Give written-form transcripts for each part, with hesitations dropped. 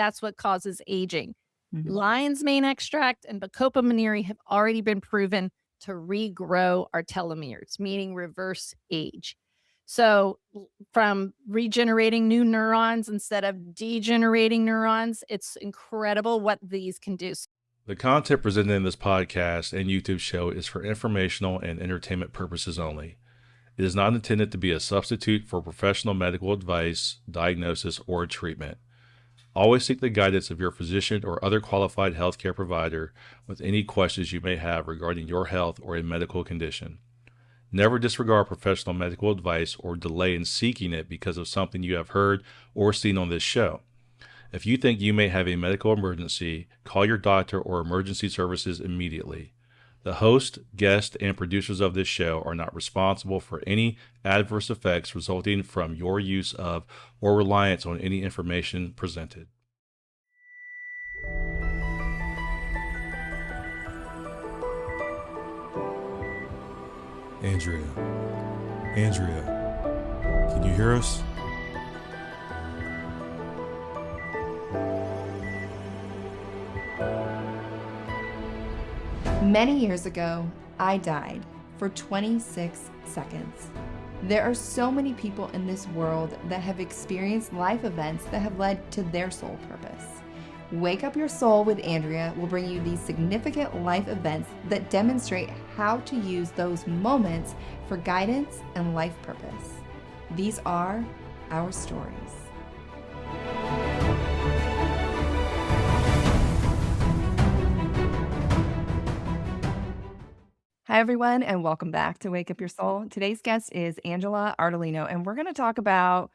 That's what causes aging. Mhm. Lion's mane extract and bacopa monnieri have already been proven to regrow our telomeres, meaning reverse age. So, from regenerating new neurons instead of degenerating neurons, it's incredible what these can do. The content presented in this podcast and YouTube show is for informational and entertainment purposes only. It is not intended to be a substitute for professional medical advice, diagnosis, or treatment. Always seek the guidance of your physician or other qualified healthcare provider with any questions you may have regarding your health or a medical condition. Never disregard professional medical advice or delay in seeking it because of something you have heard or seen on this show. If you think you may have a medical emergency, call your doctor or emergency services immediately. The host, guest, and producers of this show are not responsible for any adverse effects resulting from your use of or reliance on any information presented. Andrea, can you hear us? Many years ago, I died for 26 seconds. There are so many people in this world that have experienced life events that have led to their soul purpose. Wake Up Your Soul with Andrea will bring you these significant life events that demonstrate how to use those moments for guidance and life purpose. These are our stories. Hi, everyone, and welcome back to Wake Up Your Soul. Today's guest is Angela Ardolino, and we're going to talk about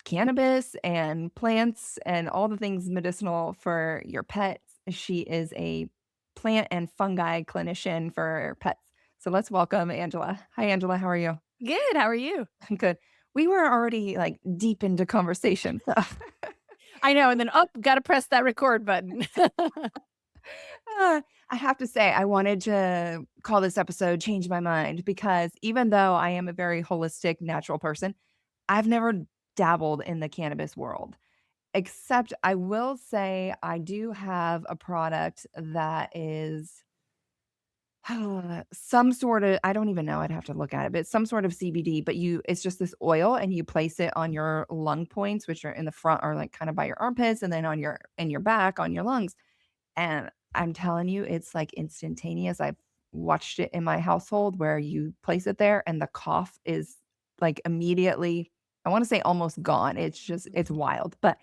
cannabis and plants and all the things medicinal for your pets. She is a plant and fungi clinician for pets. So let's welcome Angela. Hi, Angela. How are you? Good. How are you? Good. We were already like deep into conversation. So I know. And then, got to press that record button. I have to say, I wanted to call this episode Change My Mind because even though I am a very holistic, natural person, I've never dabbled in the cannabis world. Except I will say I do have a product that is some sort of, I don't even know, I'd have to look at it, but it's some sort of CBD, but it's just this oil and you place it on your lung points, which are in the front or like kind of by your armpits and then on your back on your lungs. And I'm telling you, it's like instantaneous. I've watched it in my household where you place it there and the cough is like immediately, I want to say almost gone. It's wild. But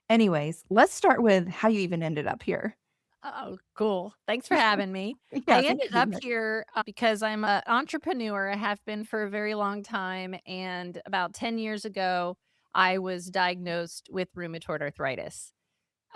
anyways, let's start with how you even ended up here. Oh, cool. Thanks for having me. Yeah, I thanks ended for up being here. here because I'm an entrepreneur. I have been for a very long time. And about 10 years ago, I was diagnosed with rheumatoid arthritis.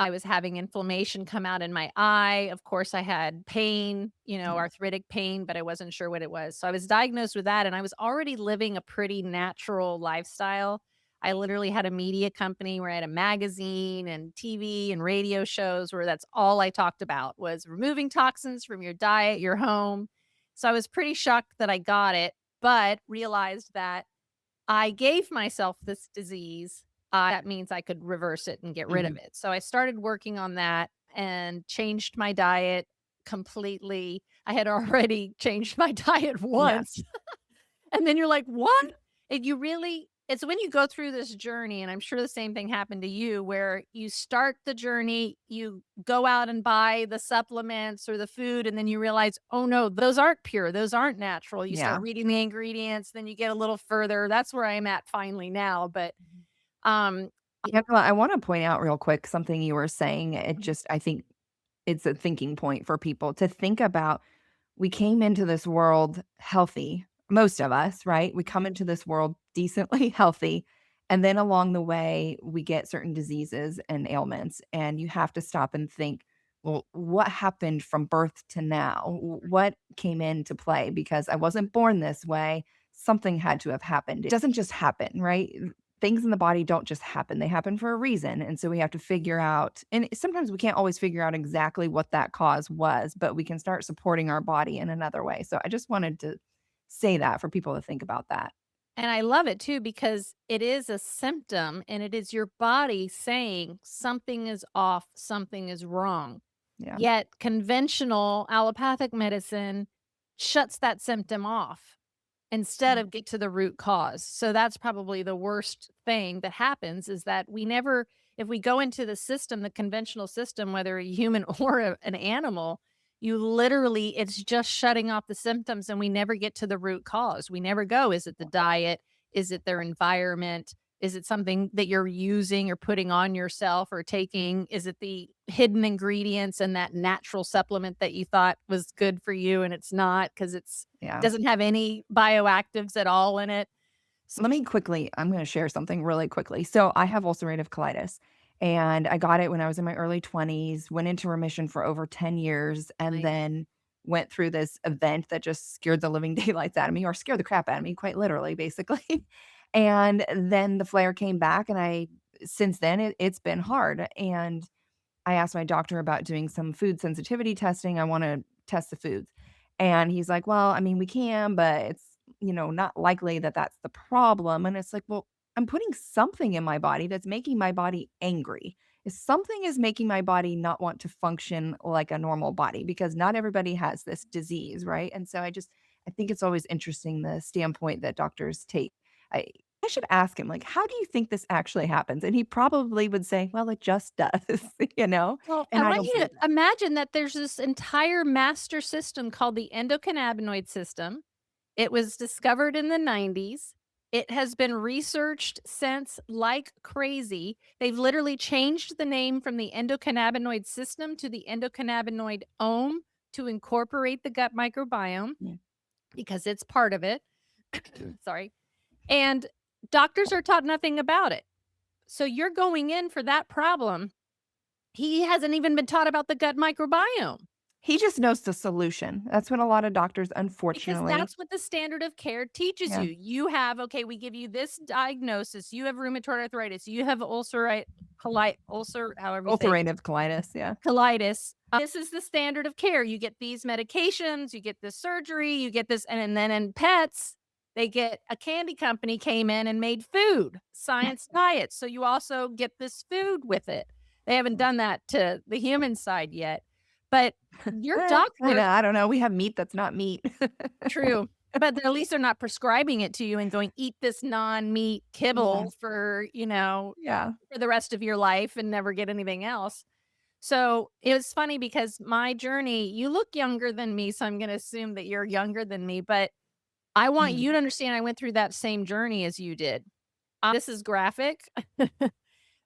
I was having inflammation come out in my eye. Of course, I had pain, arthritic pain, but I wasn't sure what it was. So I was diagnosed with that, and I was already living a pretty natural lifestyle. I literally had a media company where I had a magazine and TV and radio shows where that's all I talked about was removing toxins from your diet, your home. So I was pretty shocked that I got it, but realized that I gave myself this disease, that means I could reverse it and get rid of Mhm. it. So I started working on that and changed my diet completely. I had already changed my diet Yeah. once. And then you're like, "What?" And it's when you go through this journey, and I'm sure the same thing happened to you, where you start the journey, you go out and buy the supplements or the food, and then you realize, "Oh, no, those aren't pure, those aren't natural." You Yeah. start reading the ingredients, then you get a little further. That's where I'm at finally now, but, um Angela, I wanna point out real quick something you were saying. I think it's a thinking point for people to think about. We came into this world healthy, most of us, right? We come into this world decently healthy, and then along the way, we get certain diseases and ailments, and you have to stop and think, "Well, what happened from birth to now? What came into play? Because I wasn't born this way. Something had to have happened." It doesn't just happen, right? Things in the body don't just happen. They happen for a reason, and so we have to figure out, and sometimes we can't always figure out exactly what that cause was, but we can start supporting our body in another way. So I just wanted to say that for people to think about that. And I love it too because it is a symptom and it is your body saying something is off, something is wrong. Yeah. Yet conventional allopathic medicine shuts that symptom off instead Mm. of get to the root cause. So that's probably the worst thing that happens is that we never, if we go into the system, the conventional system, whether a human or an animal, you literally, it's just shutting off the symptoms and we never get to the root cause. We never go, is it the diet? Is it their environment? Is it something that you're using or putting on yourself or taking? Is it the hidden ingredients and that natural supplement that you thought was good for you and it's not because it's Yeah. doesn't have any bioactives at all in it. Let me quickly I'm gonna share something really quickly. So, I have ulcerative colitis, and I got it when I was in my early 20s, went into remission for over 10 years, and Nice. then went through this event that just scared the living daylights out of me, or scared the crap out of me, quite literally, basically. And then the flare came back, and I since then, it's been hard, and I asked my doctor about doing some food sensitivity testing. I wanna test the foods. And he's like, "Well, I mean, we can, but it's, not likely that that's the problem." And it's like, "Well, I'm putting something in my body that's making my body angry. If something is making my body not want to function like a normal body because not everybody has this disease, right?" And so I think it's always interesting the standpoint that doctors take. I I should ask him, like, "How do you think this actually happens?" And he probably would say, "Well, it just does," you know? Well, I And I want don't you to believe that. imagine that there's this entire master system called the endocannabinoid system. It was discovered in the 90s. It has been researched since like crazy. They've literally changed the name from the endocannabinoid system to the endocannabinoid ohm to incorporate the gut microbiome Yeah. because it's part of it. Sorry. And doctors are taught nothing about it. So you're going in for that problem. He hasn't even been taught about the gut microbiome He just knows the solution. That's what a lot of doctors, because unfortunately. that's what the standard of care teaches Yeah. you. You have, okay, we give you this diagnosis. You have rheumatoid arthritis. You have ulcer, however you say, Ulcerative colitis, yeah. colitis. This is the standard of care. You get these medications, you get this surgery, you get this, and then in pets, they get a candy company came in and made food, science diet. So you also get this food with it. They haven't done that to the human side yet. But your I know, doctor, I don't know, we have meat that's not meat. true, but at least they're not prescribing it to you and going, eat this non-meat Yeah, kibble for, yeah. for the rest of your life and never get anything else. So, it was funny because my journey you look younger than me, so I'm gonna assume that you're younger than me, but I want Mm, you to understand I went through that same journey as you did. This is graphic,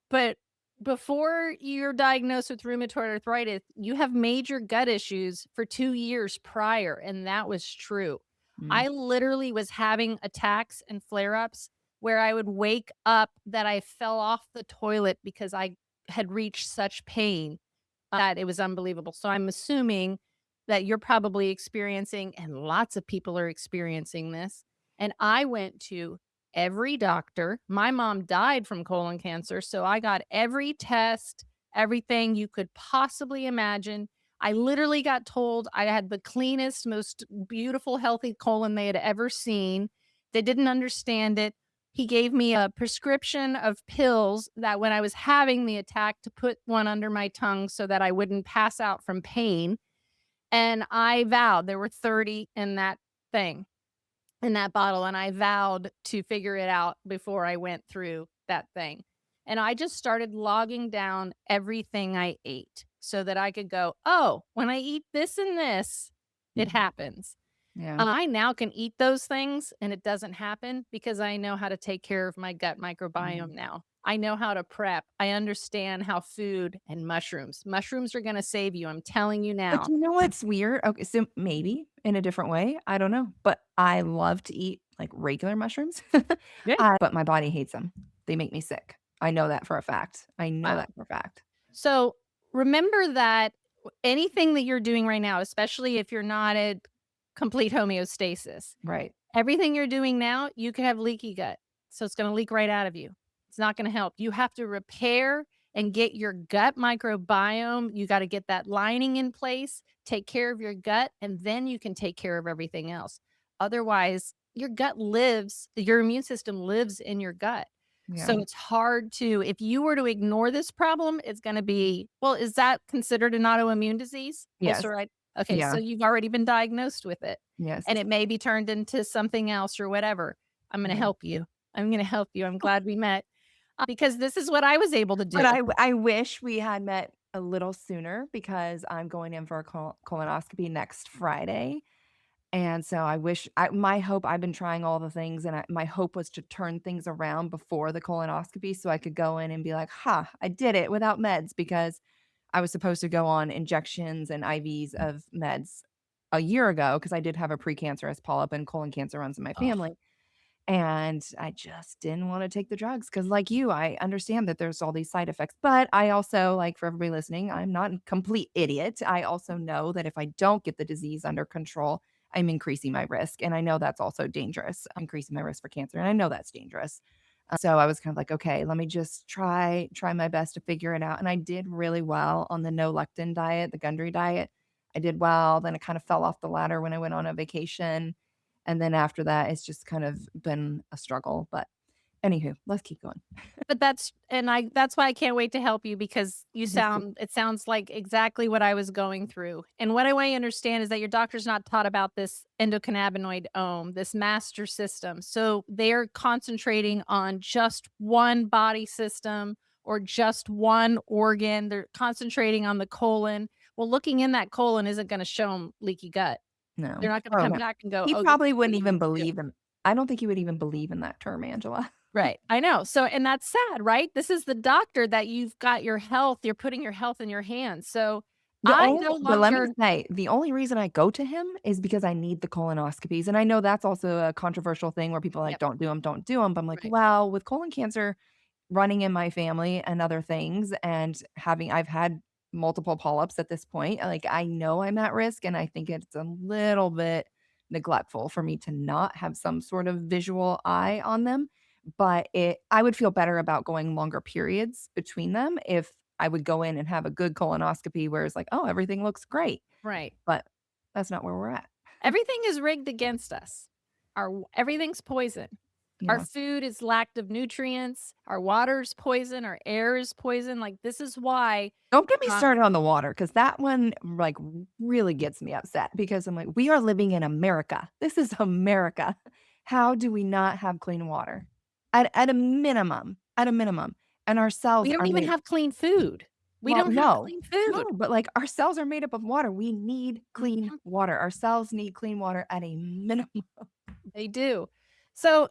but before you're diagnosed with rheumatoid arthritis, you have major gut issues for 2 years prior, and that was true. mm. I literally was having attacks and flare-ups where I would wake up that I fell off the toilet because I had reached such pain that it was unbelievable. So I'm assuming that you're probably experiencing, and lots of people are experiencing this. And I went to every doctor. My mom died from colon cancer. So I got every test, everything you could possibly imagine. I literally got told I had the cleanest, most beautiful, healthy colon they had ever seen. They didn't understand it. He gave me a prescription of pills that when I was having the attack to put one under my tongue so that I wouldn't pass out from pain, and I vowed there were 30 in that thing, in that bottle, and I vowed to figure it out before I went through that thing. And I just started logging down everything I ate so that I could go, "Oh, when I eat this and this, it happens." Yeah. I now can eat those things and it doesn't happen because I know how to take care of my gut microbiome Mm. now. I know how to prep. I understand how food and mushrooms are gonna save you, I'm telling you But now. you know what's weird? Okay, so maybe in a different way, I don't know, but I love to eat, like, regular mushrooms. Yeah. But my body hates them. They make me sick. I know that for a fact. I know Wow. that for a fact. So, remember that anything that you're doing right now, especially if you're not at complete homeostasis, Right. everything you're doing now, you could have leaky gut. So it's gonna leak right out of you. It's not gonna help. You have to repair and get your gut microbiome. You gotta get that lining in place, take care of your gut, and then you can take care of everything else. Otherwise, your immune system lives in your gut. Yeah. So it's hard to if you were to ignore this problem, it's gonna be well, is that considered an autoimmune disease? Yes. Ulcerative? Okay, so Yeah. you've already been diagnosed with it, Yes. and it may be turned into something else or whatever. I'm gonna Yeah. help you. I'm gonna help you. I'm glad we met, because this is what I was able to But do. I wish we had met a little sooner because I'm going in for a colonoscopy next Friday. And so I wish my hope I've been trying all the things and my hope was to turn things around before the colonoscopy so I could go in and be like, "Ha, I did it without meds," because I was supposed to go on injections and IVs of meds a year ago because I did have a precancerous polyp and colon cancer runs in my Oh, family. And I just didn't wanna take the drugs because, like you, I understand that there's all these side effects, but I also, like, for everybody listening, I'm not a complete idiot. I also know that if I don't get the disease under control, I'm increasing my risk, and I know that's also dangerous. I'm increasing my risk for cancer, and I know that's dangerous. So I was kind of like, "Okay, let me just try my best to figure it out," and I did really well on the no lectin diet, the Gundry diet. I did well, then it kind of fell off the ladder when I went on a vacation. And then after that, it's just kind of been a struggle, but anywho, let's keep going. but that's why I can't wait to help you because Me too. it sounds like exactly what I was going through. And what I want you to understand is that your doctor's not taught about this endocannabinoid this master system. So they're concentrating on just one body system or just one organ. They're concentrating on the colon. Well, looking in that colon isn't going to show them leaky gut. No. They're not gonna Oh, come no. back and go, He "Oh, this probably is what wouldn't you need even to do." believe in I don't think he would even believe in that term, Angela. Right, I know, so and that's sad, right? This is the doctor that you've got your health you're putting your health in your hands, so I no But let me longer say, the only reason I go to him is because I need the colonoscopies, and I know that's also a controversial thing where people are like, Yep, "Don't do them, don't do them." But I'm like, right. "Well, with colon cancer running in my family and other things and I've had multiple polyps at this point, like, I know I'm at risk, and I think it's a little bit neglectful for me to not have some sort of visual eye on them, but I would feel better about going longer periods between them if I would go in and have a good colonoscopy where it's like, "Oh, everything looks great," Right. but that's not where we're at. Everything is rigged against us. Everything's poison. Our Yeah. food is lacked of nutrients, our water's poison, our air is poison, like, this is why, Don't get me uh started on the water because that one, like, really gets me upset because I'm like, "We are living in America. This is America. How do we not have clean water?" At a minimum, and our we cells don't are even made have clean food. We well, don't have no. clean No, food. but, like, our cells are made up of water. We need clean water. Our cells need clean water at a minimum. They do. So,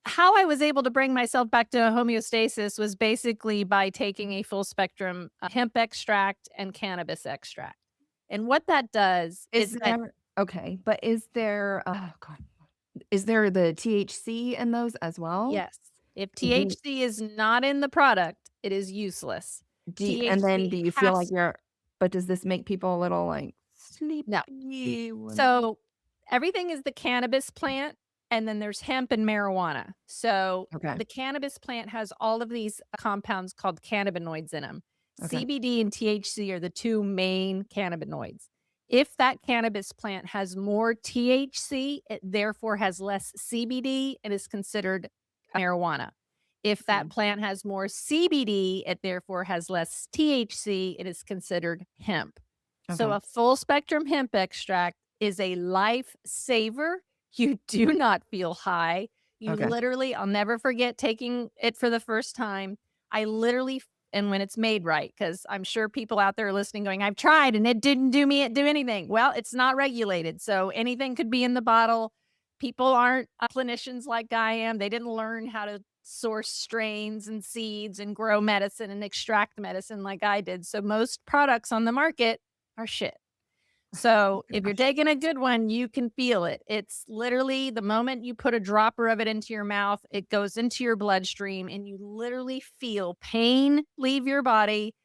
how I was able to bring myself back to homeostasis was basically by taking a full spectrum hemp extract and cannabis extract. And what that does Is is that there okay, but is there oh god, is there the THC in those as well? yes, if Do THC is not in the product, it is useless. and then THC do you feel like has you're but does this make people a little, like, no. sleepy when So, everything is the cannabis plant, and then there's hemp and marijuana. So, okay, the cannabis plant has all of these compounds called cannabinoids in them. okay, CBD and THC are the 2 main cannabinoids. If that cannabis plant has more THC, it therefore has less CBD and is considered marijuana. If that okay, plant has more CBD, it therefore has less THC, it is considered hemp. So okay, a full spectrum hemp extract is a lifesaver. You do not feel high. You okay, literally, I'll never forget taking it for the first time. I literally, and when it's made right, because I'm sure people out there are listening going, I've tried and it didn't do anything. Well, it's not regulated. So anything could be in the bottle. People aren't clinicians like I am. They didn't learn how to source strains and seeds and grow medicine and extract medicine like I did. So most products on the market are shit. So if you're gosh, taking a good one, you can feel it. It's literally the moment you put a dropper of it into your mouth, it goes into your bloodstream and you literally feel pain leave your body,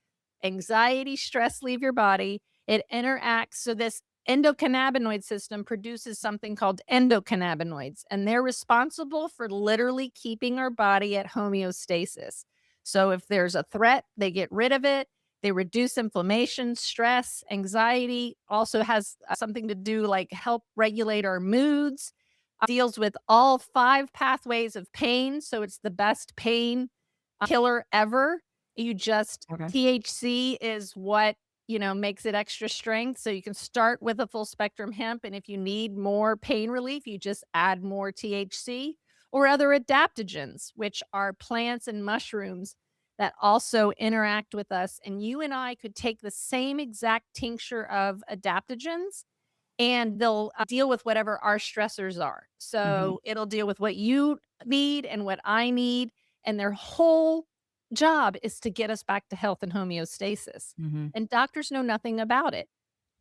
anxiety, stress leave your body. It interacts. So this endocannabinoid system produces something called endocannabinoids, and they're responsible for literally keeping our body at homeostasis. So if there's a threat, they get rid of it. They reduce inflammation, stress, anxiety, also has something to do like help regulate our moods. deals with all 5 pathways of pain, so it's the best pain killer ever. You just Okay. THC is what, makes it extra strength, so you can start with a full spectrum hemp, and if you need more pain relief, you just add more THC or other adaptogens, which are plants and mushrooms that also interact with us, and you and I could take the same exact tincture of adaptogens and they'll deal with whatever our stressors are. Mhm. So it'll deal with what you need and what I need. And their whole job is to get us back to health and homeostasis. Mhm. And doctors know nothing about it.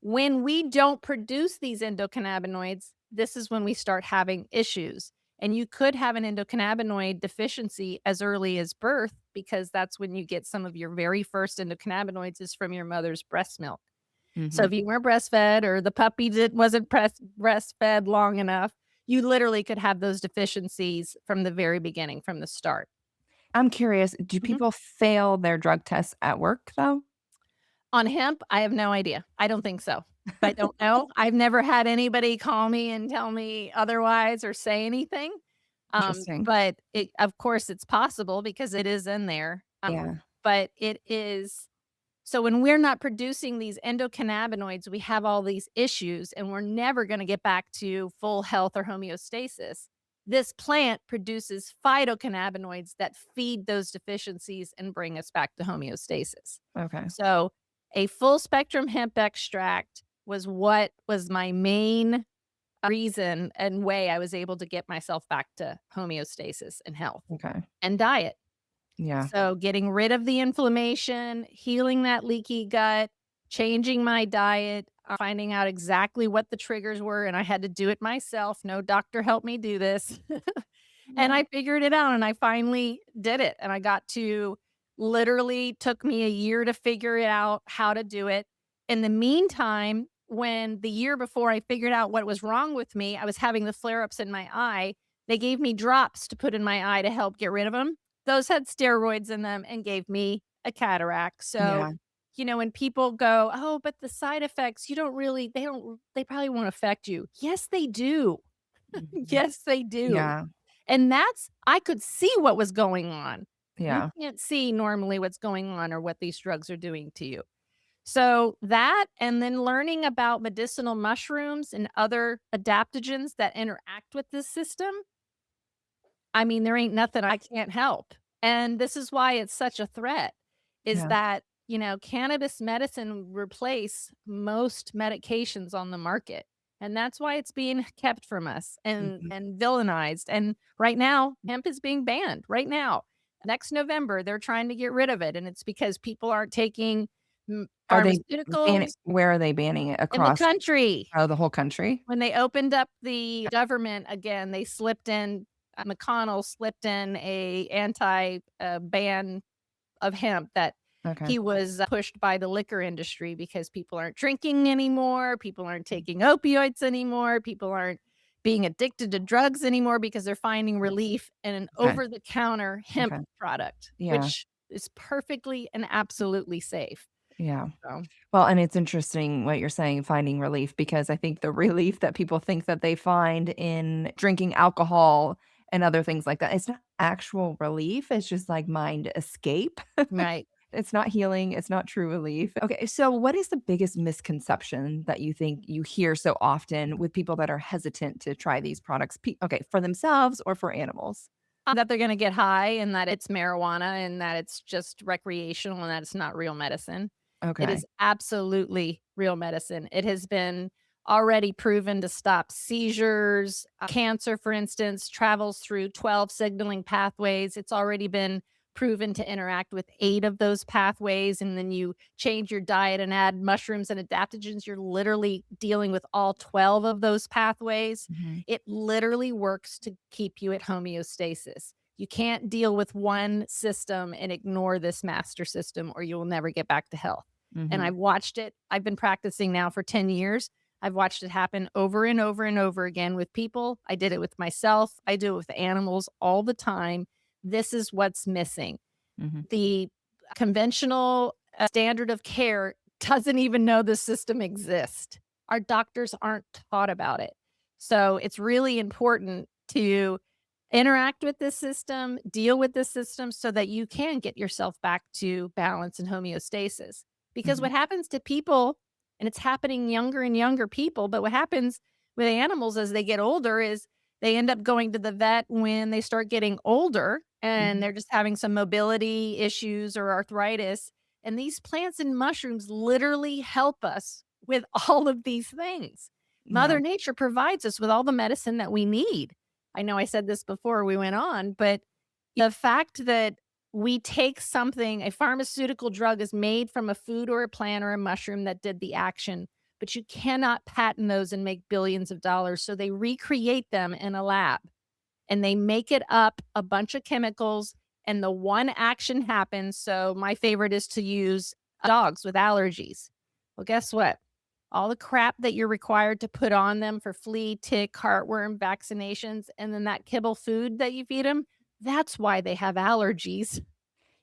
When we don't produce these endocannabinoids, this is when we start having issues. And you could have an endocannabinoid deficiency as early as birth because that's when you get some of your very first endocannabinoids is from your mother's breast milk. So Mhm. if you weren't breastfed or the puppy wasn't breastfed long enough, you literally could have those deficiencies from the very beginning, from the start. I'm curious, do Mhm. people fail their drug tests at work though? On hemp, I have no idea. I don't think so. I don't know. I've never had anybody call me and tell me otherwise or say anything. Interesting. But of course, it's possible because it is in there. Yeah. But it is so when we're not producing these endocannabinoids, we have all these issues and we're never going to get back to full health or homeostasis. This plant produces phytocannabinoids that feed those deficiencies and bring us back to homeostasis. Okay. So, a full spectrum hemp extract was what was my main reason and way I was able to get myself back to homeostasis and health Okay. and diet. Yeah. So getting rid of the inflammation, healing that leaky gut, changing my diet, finding out exactly what the triggers were, and I had to do it myself. No doctor helped me do this. And Yeah. I figured it out and I finally did it. And I got to literally took me a year to figure it out how to do it. In the meantime, when the year before I figured out what was wrong with me, I was having the flare ups in my eye. They gave me drops to put in my eye to help get rid of them. Those had steroids in them and gave me a cataract. So, Yeah. when people go, "Oh, but the side effects, you don't really they probably won't affect you." Yes, they do. Mhm. Yes, they do. Yeah. And I could see what was going on. You Yeah. can't see normally what's going on or what these drugs are doing to you. So that and then learning about medicinal mushrooms and other adaptogens that interact with this system, I mean, there ain't nothing I can't help. And this is why it's such a threat is Yeah. that, cannabis medicine replace most medications on the market. And that's why it's being kept from us and Mhm. and villainized. And right now, hemp is being banned right now. Next November, they're trying to get rid of it. And it's because people aren't taking Are they banning pharmaceuticals where are they banning it? in the Across, country. the whole country? When they opened up the government again, they slipped in McConnell slipped in a anti, ban of hemp that Okay. he was pushed by the liquor industry because people aren't drinking anymore, people aren't taking opioids anymore, people aren't being addicted to drugs anymore because they're finding relief in an Okay. over-the-counter hemp Okay. product, Yeah. which is perfectly and absolutely safe. Yeah. So Well, and it's interesting what you're saying, finding relief, because I think the relief that people think that they find in drinking alcohol and other things like that, it's not actual relief. It's just like mind escape. right. It's not healing. It's not true relief. Okay. So, what is the biggest misconception that you think you hear so often with people that are hesitant to try these products? Okay. For themselves or for animals? That they're gonna get high and that it's marijuana and that it's just recreational and that it's not real medicine. It Okay. is absolutely real medicine. It has been already proven to stop seizures, cancer, for instance, travels through 12 signaling pathways. It's already been proven to interact with 8 of those pathways, and then you change your diet and add mushrooms and adaptogens, you're literally dealing with all 12 of those pathways. Hmm. It literally works to keep you at homeostasis. You can't deal with one system and ignore this master system, or you will never get back to health. And Hmm. I've watched it. I've been practicing now for 10 years. I've watched it happen over and over and over again with people. I did it with myself. I do it with animals all the time. This is what's missing. Hmm. The conventional standard of care doesn't even know the system exists. Our doctors aren't taught about it. So it's really important to interact with this system, deal with this system so that you can get yourself back to balance and homeostasis. Because Mhm. what happens to people, and it's happening younger and younger people, but what happens with animals as they get older is they end up going to the vet when they start getting older and Mhm. they're just having some mobility issues or arthritis. And these plants and mushrooms literally help us with all of these things. Yeah. Mother Nature provides us with all the medicine that we need. I know I said this before we went on, but the fact that we take something, a pharmaceutical drug is made from a food or a plant or a mushroom that did the action, but you cannot patent those and make billions of dollars. So they recreate them in a lab and they make it up a bunch of chemicals and the one action happens. So my favorite is to use dogs with allergies. Well, guess what? All the crap that you're required to put on them for flea, tick, heartworm vaccinations, and then that kibble food that you feed them, that's why they have allergies,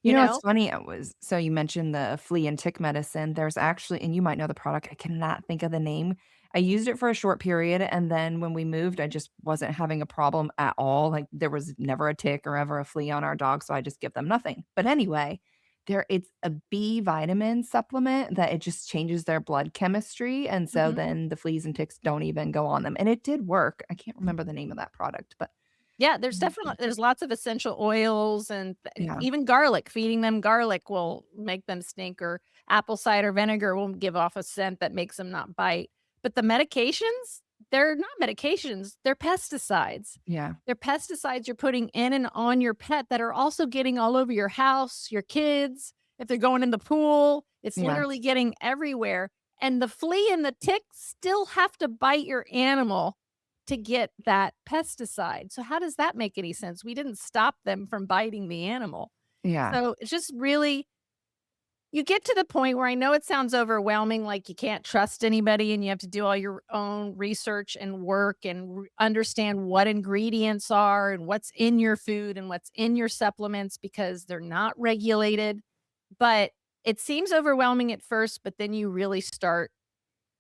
You you know, it's know? funny, it was so you mentioned the flea and tick medicine, there's actually and you might know the product, I cannot think of the name. I used it for a short period, and then when we moved, I just wasn't having a problem at all, like, there was never a tick or ever a flea on our dog, so I just give them nothing. But anyway, it's a B vitamin supplement that it just changes their blood chemistry, and so Mhm. then the fleas and ticks don't even go on them, and it did work. I can't remember the name of that product, but Yeah, there's definitely there's lots of essential oils and yeah, even garlic. Feeding them garlic will make them stink, or apple cider vinegar will give off a scent that makes them not bite. But the medications, they're not medications, they're pesticides. yeah, They're pesticides you're putting in and on your pet that are also getting all over your house, your kids. If they're going in the pool, it's yeah, literally getting everywhere. And the flea and the tick still have to bite your animal to get that pesticide. So how does that make any sense? We didn't stop them from biting the animal. yeah, So it's just really you get to the point where I know it sounds overwhelming, like you can't trust anybody and you have to do all your own research and work and understand what ingredients are and what's in your food and what's in your supplements because they're not regulated. But it seems overwhelming at first, but then you really start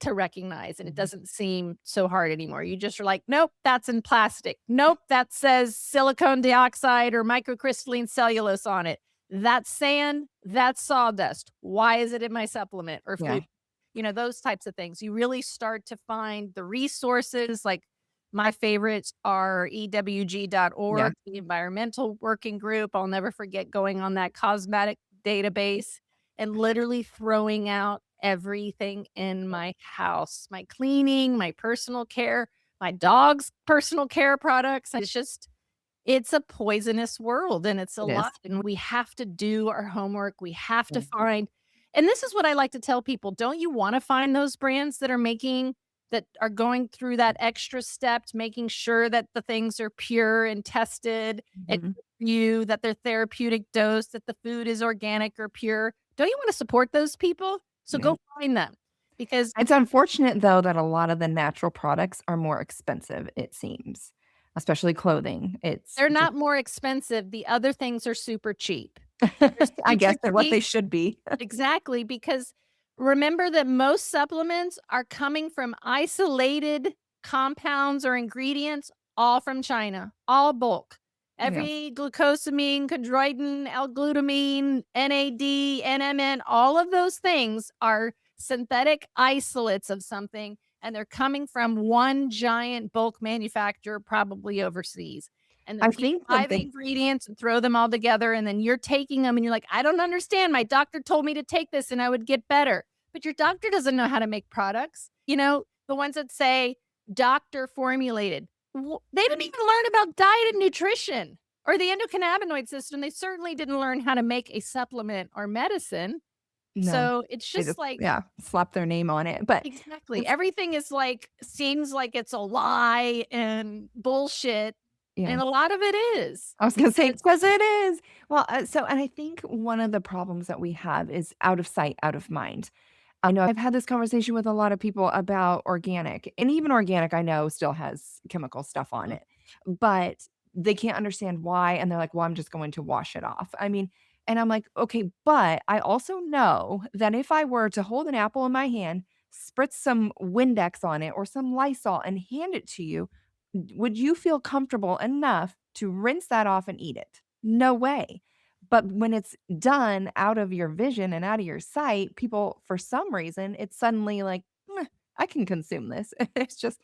to recognize, and it mhm, doesn't seem so hard anymore. You just are like, "Nope, that's in plastic. Nope, that says silicone dioxide or microcrystalline cellulose on it. That's sand, that's sawdust. Why is it in my supplement or yeah, food?" You know, those types of things. You really start to find the resources, like my favorites are yeah. EWG.org, the environmental working group. I'll never forget going on that cosmetic database and literally throwing out everything in my house, my cleaning, my personal care, my dog's personal care products. It's a poisonous world and it's a It lot. is. And we have to do our homework. We have to Yeah. find, and this is what I like to tell people. Don't you want to find those brands that are going through that extra step, making sure that the things are pure and tested and Mhm. you, that they're therapeutic dose, that the food is organic or pure? Don't you want to support those people? So Yeah. go find them because It's unfortunate, though, that a lot of the natural products are more expensive, it seems, especially clothing. It's they're just not more expensive. The other things are super cheap. They're I super guess they're what they cheap. should be. Exactly, because remember that most supplements are coming from isolated compounds or ingredients, all from China, all bulk. Yeah. Every glucosamine, chondroitin, L-glutamine, NAD, NMN, all of those things are synthetic isolates of something, and they're coming from one giant bulk manufacturer, probably overseas. And then I people think buy the something ingredients and throw them all together, and then you're taking them and you're like, "I don't understand. My doctor told me to take this and I would get better." But your doctor doesn't know how to make products. You know, the ones that say doctor formulated. They didn't even learn about diet and nutrition or the endocannabinoid system. They certainly didn't learn how to make a supplement or medicine. no. So it's They just just like yeah, slap their name on it, but exactly. it's Everything is like seems like it's a lie and bullshit, yeah. and a lot of it is I was gonna say because because it is. Well, so and I think one of the problems that we have is out of sight, out of mind. I know I've had this conversation with a lot of people about organic, and even organic I know still has chemical stuff on it, but they can't understand why, and they're like, "Well, I'm just going to wash it off." I mean, and I'm like, "Okay, but I also know that if I were to hold an apple in my hand, spritz some Windex on it or some Lysol and hand it to you, would you feel comfortable enough to rinse that off and eat it? No way. But when it's done out of your vision and out of your sight, people, for some reason, it's suddenly like, "Meh, I can consume this." It's just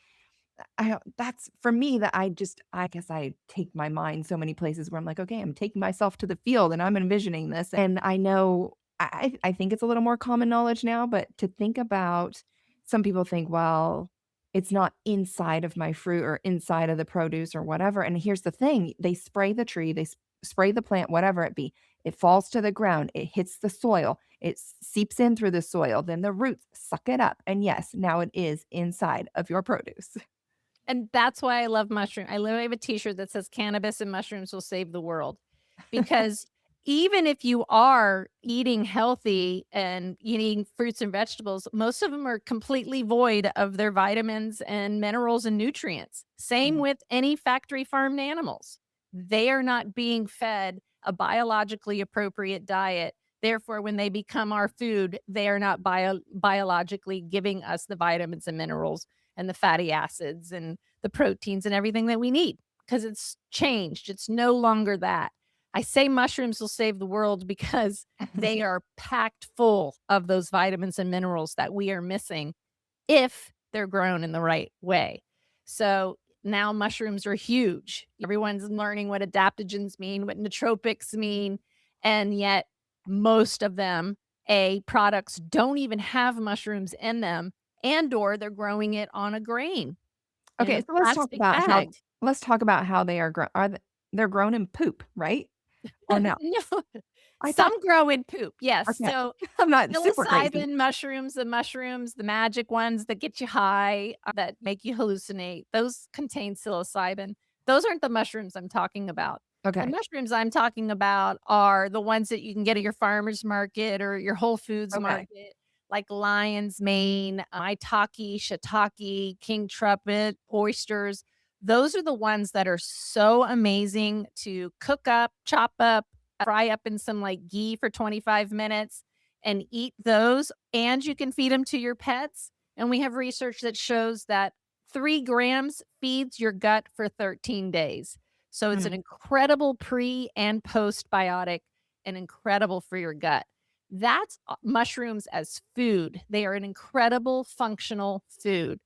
I don't that's for me that I guess I take my mind so many places where I'm like, "Okay, I'm taking myself to the field and I'm envisioning this." And I know I think it's a little more common knowledge now, but to think about some people think, "Well, it's not inside of my fruit or inside of the produce or whatever." And here's the thing, they spray the tree, they spray the plant, whatever it be. It falls to the ground, it hits the soil, it seeps in through the soil, then the roots suck it up, and yes, now it is inside of your produce. And that's why I love mushroom. I literally have a t-shirt that says cannabis and mushrooms will save the world. Because even if you are eating healthy and eating fruits and vegetables, most of them are completely void of their vitamins and minerals and nutrients. Same Mhm. with any factory farmed animals. They are not being fed a biologically appropriate diet. Therefore, when they become our food, they are not biologically giving us the vitamins and minerals and the fatty acids and the proteins and everything that we need because it's changed. It's no longer that. I say mushrooms will save the world because they are packed full of those vitamins and minerals that we are missing if they're grown in the right way. So now mushrooms are huge. Everyone's learning what adaptogens mean, what nootropics mean, and yet most of them, products don't even have mushrooms in them and or they're growing it on a grain in Okay, a so plastic bag. let's talk about how they are grown. They're grown in poop, right? Or no? No, I thought some grow in poop, yes. okay. So I'm not super crazy. psilocybin mushrooms, the magic ones that get you high, that make you hallucinate, those contain psilocybin. Those aren't the mushrooms I'm talking about. The Okay, mushrooms I'm talking about are the ones that you can get at your farmer's market or your Whole Foods okay. market, like lion's mane, maitake, shiitake, king trumpet, oysters. Those are the ones that are so amazing to cook up, chop up, fry up in some, like, ghee for 25 minutes and eat those, and you can feed them to your pets, and we have research that shows that 3 grams feeds your gut for 13 days. So it's an Mm, incredible pre and postbiotic and incredible for your gut. That's, mushrooms as food. They are an incredible functional food.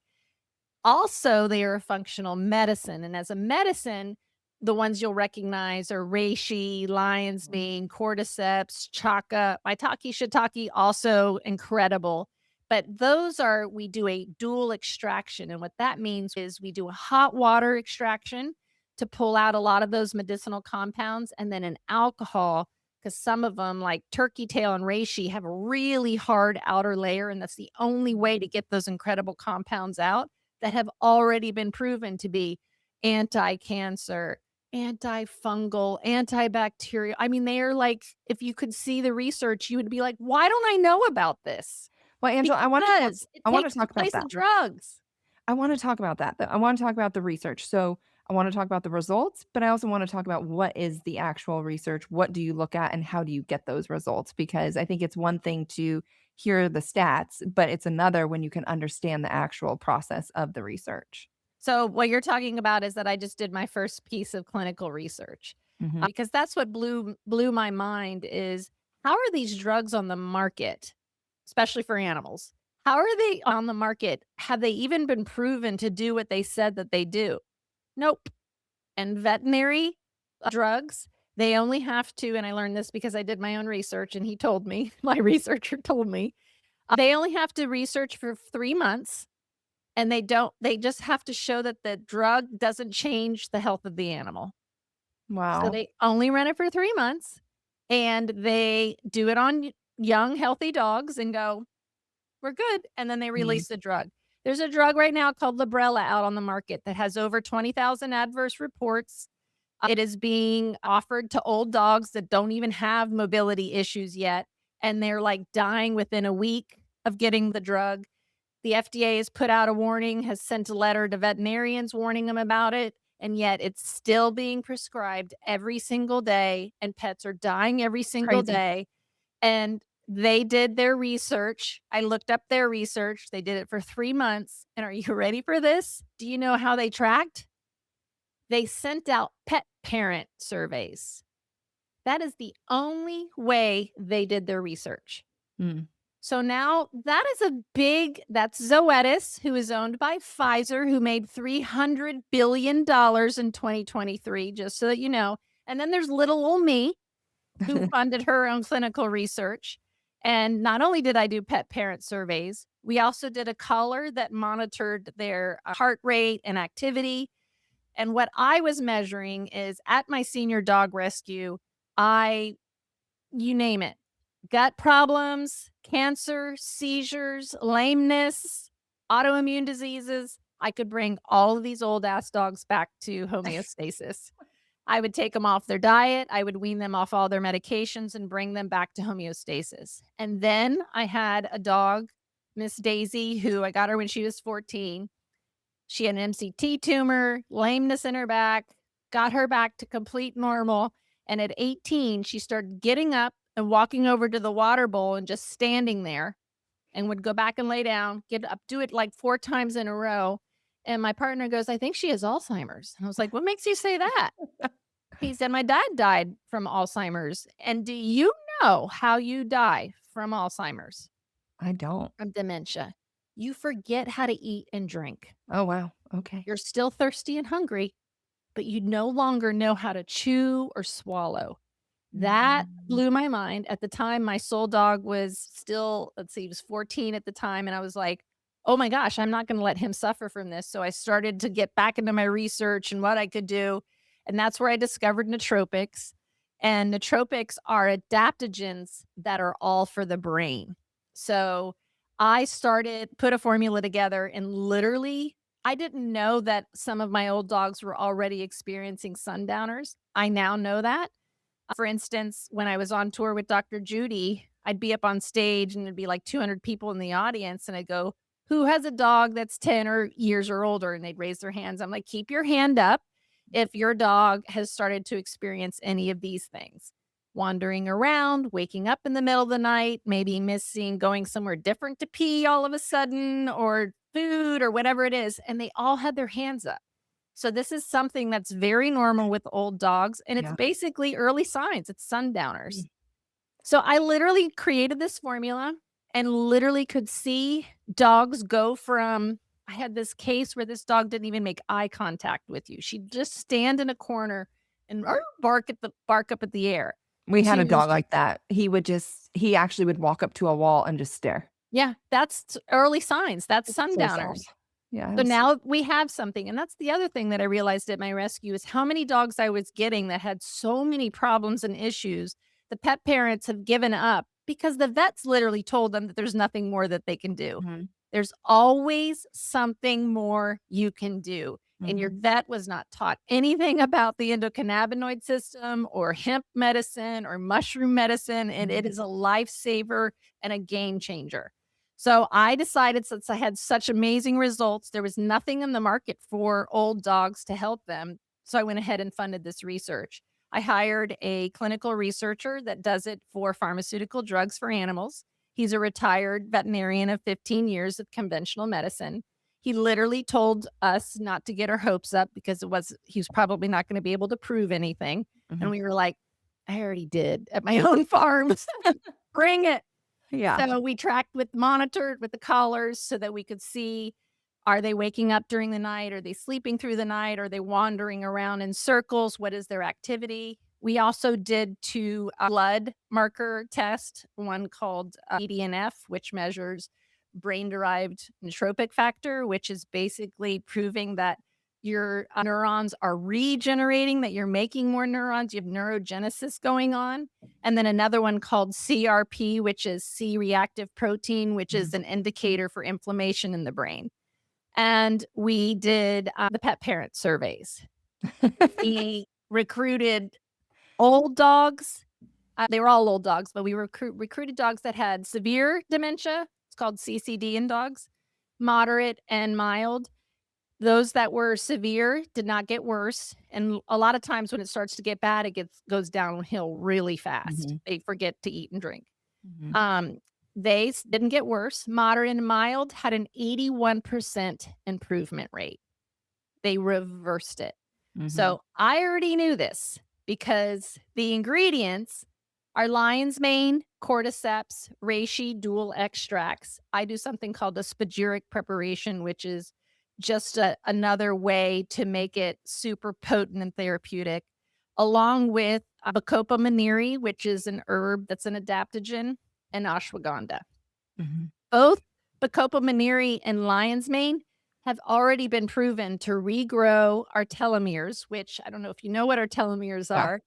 Also, they are a functional medicine, and as a medicine, the ones you'll recognize are reishi, lion's mane, cordyceps, chaka, maitake, shiitake, also incredible. But those are we do a dual extraction, and what that means is we do a hot water extraction to pull out a lot of those medicinal compounds, and then an alcohol, because some of them, like turkey tail and reishi, have a really hard outer layer, and that's the only way to get those incredible compounds out that have already been proven to be anti-cancer, antifungal, antibacterial. I mean, they are like, if you could see the research, you would be like, "Why don't I know about this?" well, Angela, Because it I wanna takes the talk about place that. of drugs. I wanna talk about that, though. I wanna talk about the research. So, I wanna talk about the results, but I also wanna talk about what is the actual research, what do you look at, and how do you get those results? Because I think it's one thing to hear the stats, but it's another when you can understand the actual process of the research. So what you're talking about is that I just did my first piece of clinical research, Mhm. because that's what blew my mind is how are these drugs on the market, especially for animals? How are they on the market? Have they even been proven to do what they said that they do? Nope. And veterinary drugs, they only have to, and I learned this because I did my own research and he told me, my researcher told me, they only have to research for 3 months and they just have to show that the drug doesn't change the health of the animal. So Wow. they only run it for 3 months, and they do it on young, healthy dogs and go, "We're good," and then they Mhm. release the drug. There's a drug right now called Librela out on the market that has over 20,000 adverse reports. It is being offered to old dogs that don't even have mobility issues yet, and they're, like, dying within a week of getting the drug. The FDA has put out a warning, has sent a letter to veterinarians warning them about it, and yet it's still being prescribed every single day, and pets are dying every single Crazy. day, and They did their research. I looked up their research. They did it for 3 months, and are you ready for this? Do you know how they tracked? They sent out pet parent surveys. That is the only way they did their research. Mm. So now that is that's Zoetis, who is owned by Pfizer, who made $300 billion in 2023, just so that you know. And then there's little old me, who funded her own clinical research. And not only did I do pet parent surveys, we also did a collar that monitored their heart rate and activity. And what I was measuring is at my senior dog rescue, you name it, gut problems, cancer, seizures, lameness, autoimmune diseases. I could bring all of these old ass dogs back to homeostasis. I would take them off their diet. I would wean them off all their medications and bring them back to homeostasis. And then I had a dog, Miss Daisy, who I got her when she was 14. She had an MCT tumor, lameness in her back, got her back to complete normal. And at 18, she started getting up and walking over to the water bowl and just standing there and would go back and lay down, get up, do it like 4 times in a row. And my partner goes, I think she has Alzheimer's. And I was like, what makes you say that? He said, my dad died from Alzheimer's. And do you know how you die from Alzheimer's, I don't. from dementia? You forget how to eat and drink. Oh, wow. Okay. You're still thirsty and hungry, but you no longer know how to chew or swallow. That blew my mind. At the time, my soul dog was still, let's see, he was 14 at the time. And I was like, oh my gosh, I'm not going to let him suffer from this. So I started to get back into my research and what I could do. And that's where I discovered nootropics. And nootropics are adaptogens that are all for the brain. So I put a formula together, and literally, I didn't know that some of my old dogs were already experiencing sundowners. I now know that. For instance, when I was on tour with Dr. Judy, I'd be up on stage and there'd be like 200 people in the audience, and I'd go, who has a dog that's 10 or years or older? And they'd raise their hands. I'm like, keep your hand up if your dog has started to experience any of these things. Wandering around, waking up in the middle of the night, maybe missing going somewhere different to pee all of a sudden, or food or whatever it is. And they all had their hands up. So this is something that's very normal with old dogs, and it's Yeah. basically early signs. It's sundowners. Mm. So I literally created this formula and literally could see dogs go from, I had this case where this dog didn't even make eye contact with you. She'd just stand in a corner and bark up at the air. We had a To dog like that. He actually would walk up to a wall and just stare. Yeah, that's early signs. That's It's so sad. sundowners. Yeah. So now we have something. And that's the other thing that I realized at my rescue is how many dogs I was getting that had so many problems and issues. The pet parents have given up because the vets literally told them that there's nothing more that they can do. Mhm. There's always something more you can do. And your Mhm. vet was not taught anything about the endocannabinoid system or hemp medicine or mushroom medicine. And it Mhm. is a lifesaver and a game changer. So I decided, since I had such amazing results, there was nothing in the market for old dogs to help them. So I went ahead and funded this research. I hired a clinical researcher that does it for pharmaceutical drugs for animals. He's a retired veterinarian of 15 years of conventional medicine. He literally told us not to get our hopes up because he was probably not going to be able to prove anything. And Mhm. we were like, I already did at my own farm. Bring it. Yeah. So we monitored with the collars so that we could see, are they waking up during the night? Are they sleeping through the night? Are they wandering around in circles? What is their activity? We also did 2 blood marker tests, one called BDNF, which measures brain-derived nootropic factor, which is basically proving that your neurons are regenerating, that you're making more neurons, you have neurogenesis going on. And then another one called CRP, which is C-reactive protein, which is an indicator for inflammation in the brain. And we did the pet parent surveys. We recruited old dogs. They were all old dogs, but we recruited dogs that had severe dementia. It's called CCD in dogs, moderate and mild. Those that were severe did not get worse, and a lot of times when it starts to get bad, it goes downhill really fast. Mhm. They forget to eat and drink. Mhm. Um, they didn't get worse. Moderate and mild had an 81% improvement rate. They reversed it. Mhm. So I already knew this because the ingredients are lion's mane, cordyceps, reishi, dual extracts. I do something called a spagyric preparation, which is just another way to make it super potent and therapeutic, along with bacopa maniri, which is an herb that's an adaptogen, and ashwagandha. Mhm. Both bacopa maniri and lion's mane have already been proven to regrow our telomeres, which I don't know if you know what our telomeres Yeah. are.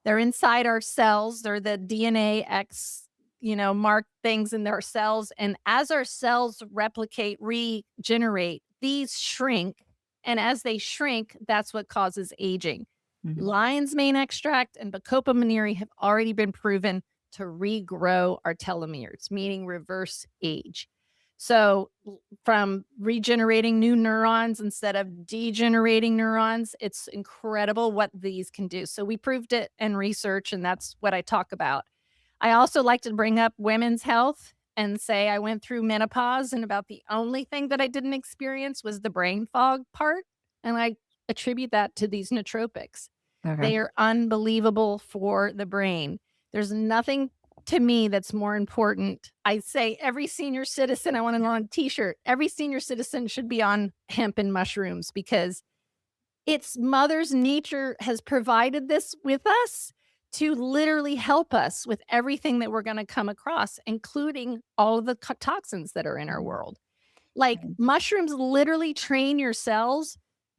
They're inside our cells. They're the DNA X, mark things in our cells. And as our cells replicate, regenerate, these shrink. And as they shrink, that's what causes aging. Mhm. Lion's mane extract and bacopa maniri have already been proven to regrow our telomeres, meaning reverse age. So, from regenerating new neurons instead of degenerating neurons, it's incredible what these can do. So, we proved it in research, and that's what I talk about. I also like to bring up women's health and say I went through menopause, and about the only thing that I didn't experience was the brain fog part. And I attribute that to these nootropics. Okay. They are unbelievable for the brain. There's nothing to me that's more important. I say every senior citizen, I want it on a t-shirt. Every senior citizen should be on hemp and mushrooms because it's mother's nature has provided this with us to literally help us with everything that we're going to come across, including all of the toxins that are in our Mhm. world. Like Okay. mushrooms literally train your cells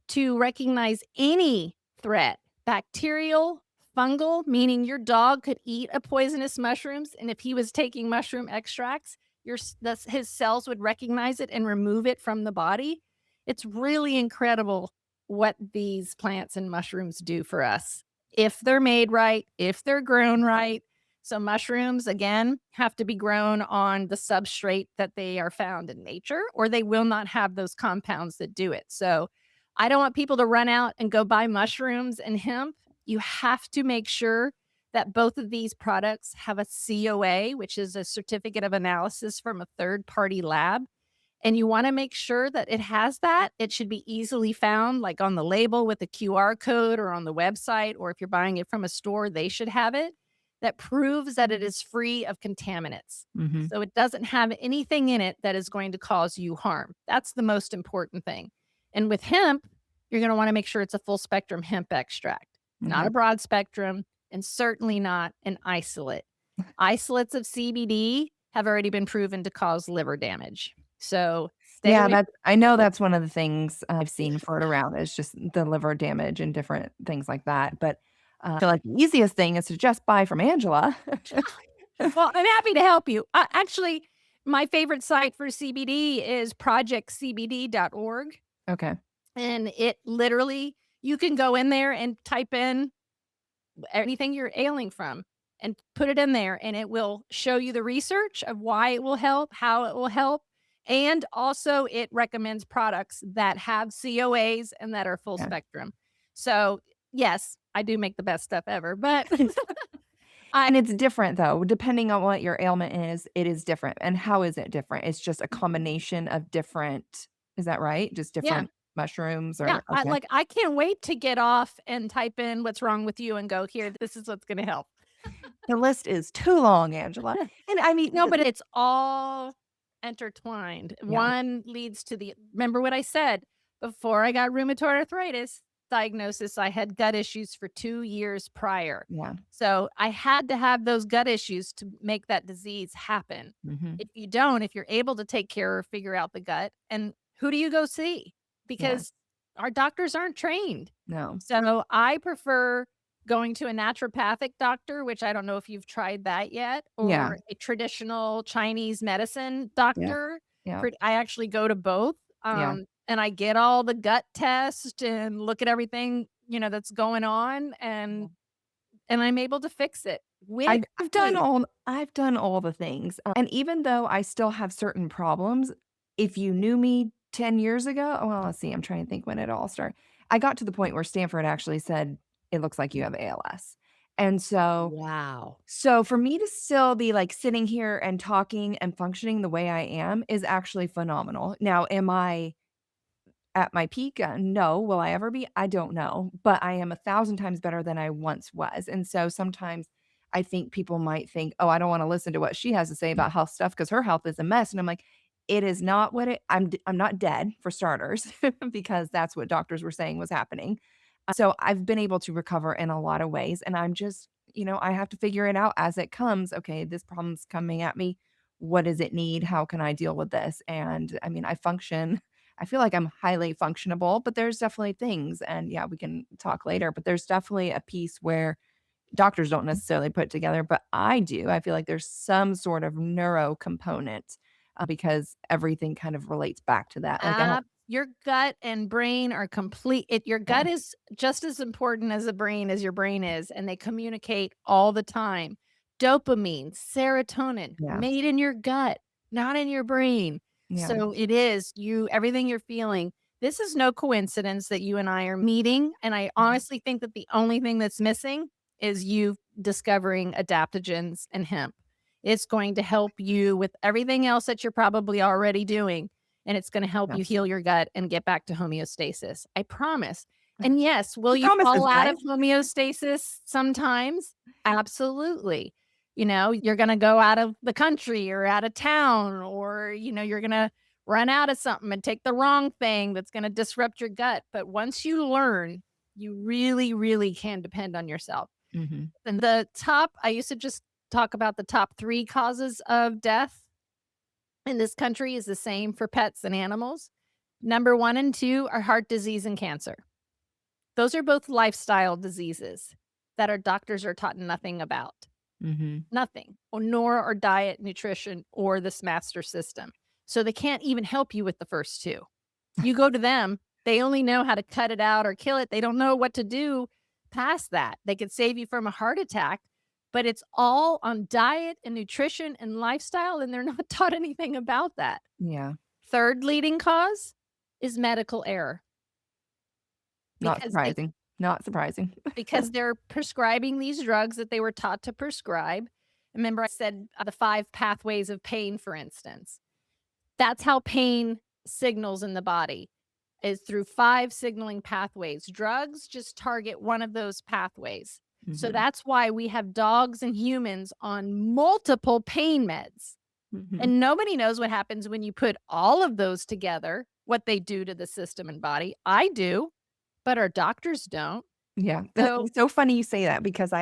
to recognize any threat, bacterial, fungal, meaning your dog could eat a poisonous mushrooms. And if he was taking mushroom extracts, his cells would recognize it and remove it from the body. It's really incredible what these plants and mushrooms do for us if they're made right, if they're grown right. So mushrooms, again, have to be grown on the substrate that they are found in nature, or they will not have those compounds that do it. So I don't want people to run out and go buy mushrooms and hemp. You have to make sure that both of these products have a COA, which is a certificate of analysis from a third party lab. And you want to make sure that it has that. It should be easily found, like on the label with a QR code or on the website, or if you're buying it from a store, they should have it that proves that it is free of contaminants. Mhm. So it doesn't have anything in it that is going to cause you harm. That's the most important thing. And with hemp, you're going to want to make sure it's a full spectrum hemp extract, not Okay. a broad spectrum, and certainly not an isolate. Isolates of CBD have already been proven to cause liver damage. So stay Yeah, away. I know that's one of the things I've seen float around is just the liver damage and different things like that, but, I feel like the easiest thing is to just buy from Angela. Well, I'm happy to help you. Actually, my favorite site for CBD is projectcbd.org. Okay. And it literally, you can go in there and type in anything you're ailing from and put it in there, and it will show you the research of why it will help, how it will help. And also, it recommends products that have COAs and that are full Yeah. spectrum. So, yes, I do make the best stuff ever, but I, And it's different though, depending on what your ailment is, it is different. And how is it different? It's just a combination of different is that right? Just yeah, different mushrooms yeah, or okay. I can't wait to get off and type in what's wrong with you and go, here, this is what's going to help. The list is too long, Angela. And I mean, No, but it's all intertwined. yeah, One leads to the remember what I said, before I got rheumatoid arthritis diagnosis, I had gut issues for 2 years prior. yeah. So, I had to have those gut issues to make that disease happen. Mhm. If you don't, if you're able to take care or figure out the gut, and who do you go see? Yeah. Because our doctors aren't trained. No. So, I prefer going to a naturopathic doctor, which I don't know if you've tried that yet, Yeah. or a traditional Chinese medicine Yeah. doctor. Yeah. I actually go to both, Yeah. and I get all the gut test and look at everything, that's going on, Yeah. and I'm able to fix it quickly. I've done all the things, and even though I still have certain problems, if you knew me 10 years ago well, let's see, I'm trying to think when it all started. I got to the point where Stanford actually said, "It looks like you have ALS." And Wow. so for me to still be, like, sitting here and talking and functioning the way I am is actually phenomenal. Now, am I at my peak? No. Will I ever be? I don't know, but I am 1,000 times better than I once was, and so sometimes I think people might think, "Oh, I don't wanna listen to what she has to say about health stuff because her health is a mess," and I'm like, "It is not what it I'm not dead, for starters, because that's what doctors were saying was happening." So I've been able to recover in a lot of ways, and I'm just I have to figure it out as it comes. Okay, this problem's coming at me. What does it need? How can I deal with this? And I mean, I feel like I'm highly functionable, but there's definitely things, and yeah, we can talk later, but there's definitely a piece where doctors don't necessarily put together, but I do. I feel like there's some sort of neuro component because everything kind of relates back to that. Like, I don't, Your gut and brain are your yeah, gut is just as important as the brain as your brain is, and they communicate all the time. Dopamine, serotonin, yeah, made in your gut, not in your brain. yeah, So it is everything you're feeling. This is no coincidence that you and I are meeting, and I mhm, honestly think that the only thing that's missing is you discovering adaptogens and hemp. It's going to help you with everything else that you're probably already doing, and it's gonna help yeah. you heal your gut and get back to homeostasis. I promise. And yes, will The you promise is fall out nice. of homeostasis sometimes? Absolutely. You're gonna go out of the country or out of town, or, you're gonna run out of something and take the wrong thing that's gonna disrupt your gut. But once you learn, you really, really can depend on yourself. Mhm, And I used to just talk about the top 3 causes of death in this country is the same for pets and animals. Number 1 and 2 are heart disease and cancer. Those are both lifestyle diseases that our doctors are taught nothing about. mhm. Nothing, or nor are diet, nutrition, or this master system. So they can't even help you with the first 2. You go to them, they only know how to cut it out or kill it. They don't know what to do past that. They could save you from a heart attack, but it's all on diet and nutrition and lifestyle, and they're not taught anything about that. Yeah, Third leading cause is medical error not because they surprising, not surprising. because they're prescribing these drugs that they were taught to prescribe. Remember I said, the 5 pathways of pain, for instance. That's how pain signals in the body, is through 5 signaling pathways. Drugs just target one of those pathways. So Mhm, that's why we have dogs and humans on multiple pain meds. mhm. And nobody knows what happens when you put all of those together, what they do to the system and body. I do, but our doctors don't. Yeah, So it's so funny you say that because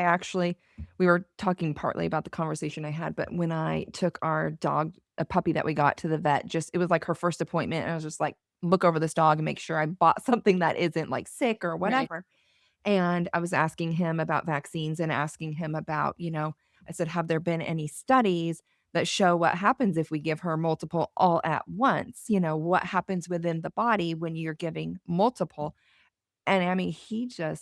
we were talking partly about the conversation I had, but when I took our dog, a puppy that we got to the vet, just it was like her first appointment, and I was just like, "Look over this dog and make sure I bought something that isn't, like, sick or right. whatever." And I was asking him about vaccines and asking him about, I said, "Have there been any studies that show what happens if we give her multiple all at once? What happens within the body when you're giving multiple?" And I mean,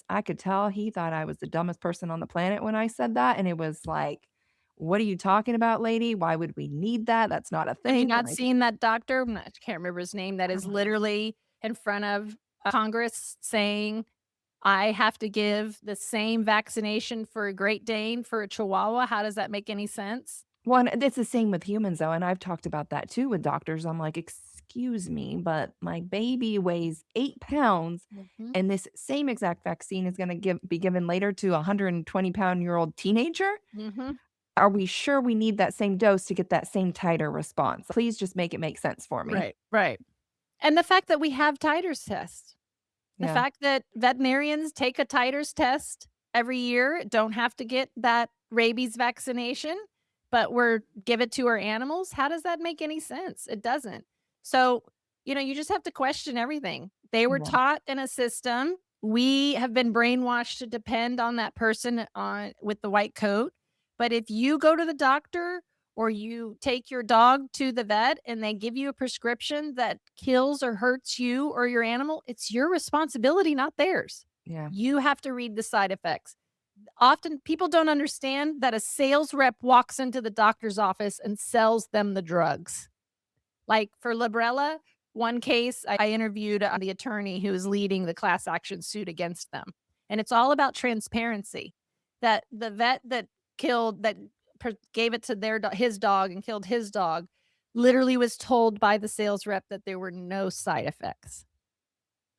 I could tell he thought I was the dumbest person on the planet when I said that, and it was like, "What are you talking about, lady? Why would we need that? That's not a Have you thing." not Like, seen that doctor? I can't remember his name, that is oh, literally in front of Congress saying, "I have to give the same vaccination for a Great Dane for a Chihuahua." How does that make any sense? well, and it's the same with humans, though, and I've talked about that too with doctors. I'm like, "Excuse me, but my baby weighs 8 pounds, Mhm, and this same exact vaccine is gonna be given later to a 120-pound-year-old teenager? mhm. Are we sure we need that same dose to get that same titer response? Please just make it make sense for me." Right, right. And the fact that we have titers tests. The Yeah, fact that veterinarians take a titers test every year, don't have to get that rabies vaccination, but give it to our animals, how does that make any sense? It doesn't. So, you just have to question everything. They were yeah, taught in a system. We have been brainwashed to depend on that person on with the white coat. But if you go to the doctor or you take your dog to the vet and they give you a prescription that kills or hurts you or your animal, it's your responsibility, not theirs. yeah. You have to read the side effects. Often people don't understand that a sales rep walks into the doctor's office and sells them the drugs. Like for Librela, one case, I interviewed the attorney who is leading the class action suit against them. And it's all about transparency. that the vet that gave it to his dog and killed his dog literally was told by the sales rep that there were no side effects.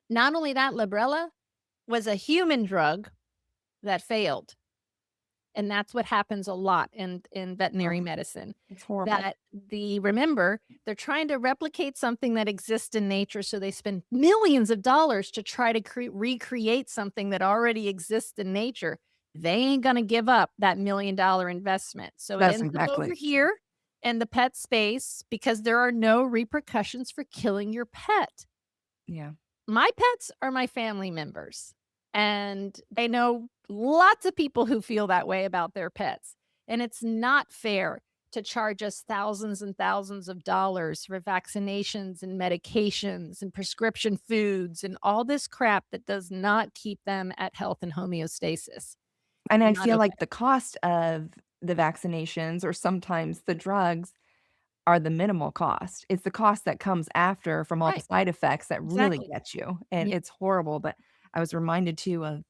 Not only that, Librela was a human drug that failed. And that's what happens a lot in Oh, veterinary medicine. it's horrible. That remember, they're trying to replicate something that exists in nature, so they spend millions of dollars to try to recreate something that already exists in nature. They ain't gonna give up that $1,000,000 investment. So it That's ends up over exactly. here in the pet space because there are no repercussions for killing your pet. Yeah. My pets are my family members, and I know lots of people who feel that way about their pets, and it's not fair to charge us thousands and thousands of dollars for vaccinations and medications and prescription foods and all this crap that does not keep them at health and homeostasis. And I Not feel like okay. the cost of the vaccinations or sometimes the drugs are the minimal cost. It's the cost that comes after from all the Right, side effects that really exactly. get you, and Yeah. it's horrible, but I was reminded too of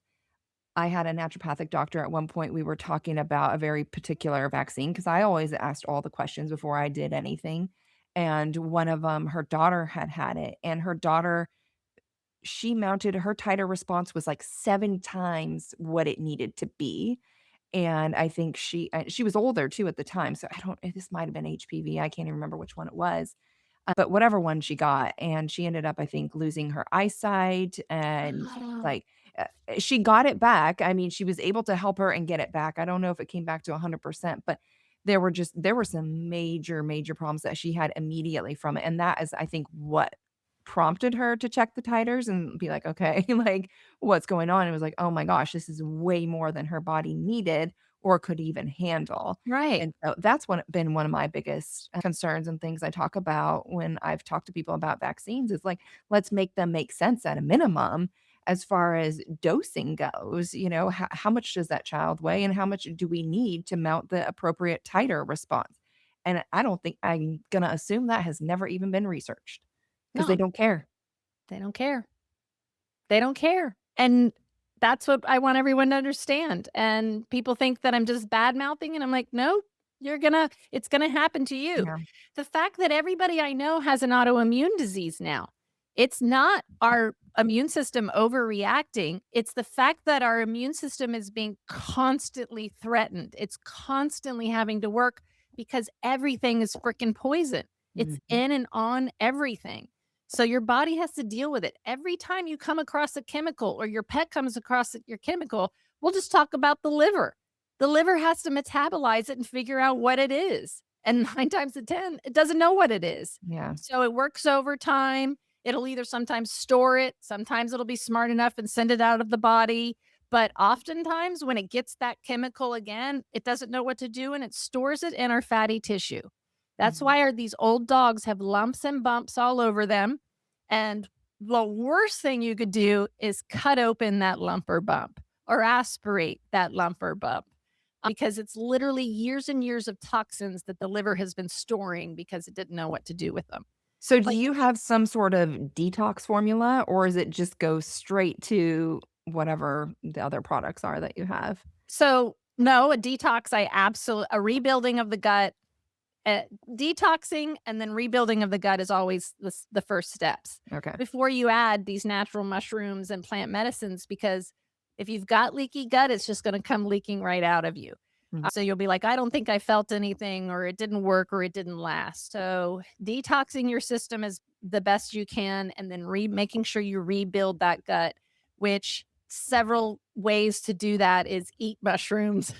I had a naturopathic doctor at one point, we were talking about a very particular vaccine because I always asked all the questions before I did anything, and one of them, her daughter had had it, and her daughter she mounted her titer response was like 7 times what it needed to be, and I think she was older too at the time, so I don't this might have been HPV, I can't even remember which one it was, but whatever one she got, and she ended up, I think, losing her eyesight and, like, she got it back. I mean, she was able to help her and get it back. I don't know if it came back to 100%, but there were some major, major problems that she had immediately from it, and that is, I think, what prompted her to check the titers and be like, "Okay, like, what's going on?" It was like, "Oh my gosh, this is way more than her body needed or could even handle." Right. And so that's been one of my biggest concerns and things I talk about when I've talked to people about vaccines is like, let's make them make sense at a minimum as far as dosing goes. You know, how much does that child weigh and how much do we need to mount the appropriate titer response? And I don't think I'm going to assume that has never even been researched because they No, don't care. they don't care. They don't care, and that's what I want everyone to understand, and people think that I'm just bad mouthing, and I'm like, "No, it's gonna happen to you." Yeah. The fact that everybody I know has an autoimmune disease now, it's not our immune system overreacting, it's the fact that our immune system is being constantly threatened, it's constantly having to work because everything is fricking poison. It's Mhm. in and on everything. So your body has to deal with it. Every time you come across a chemical or your pet comes across your chemical, we'll just talk about the liver. The liver has to metabolize it and figure out what it is. And 9 times out of 10, it doesn't know what it is. Yeah. So it works over time. It'll either sometimes store it, sometimes it'll be smart enough and send it out of the body. But oftentimes, when it gets that chemical again, it doesn't know what to do and it stores it in our fatty tissue. That's Mhm. why these old dogs have lumps and bumps all over them. And the worst thing you could do is cut open that lump or bump or aspirate that lump or bump because it's literally years and years of toxins that the liver has been storing because it didn't know what to do with them. So do Like, you have some sort of detox formula or is it just go straight to whatever the other products are that you have? so no, a detox, a rebuilding of the gut. Detoxing and then rebuilding of the gut is always the first steps Okay. before you add these natural mushrooms and plant medicines, because if you've got leaky gut, it's just going to come leaking right out of you. Mhm. So you'll be like, I don't think I felt anything, or it didn't work, or it didn't last. So detoxing your system is the best you can, and then making sure you rebuild that gut, which several ways to do that is eat mushrooms,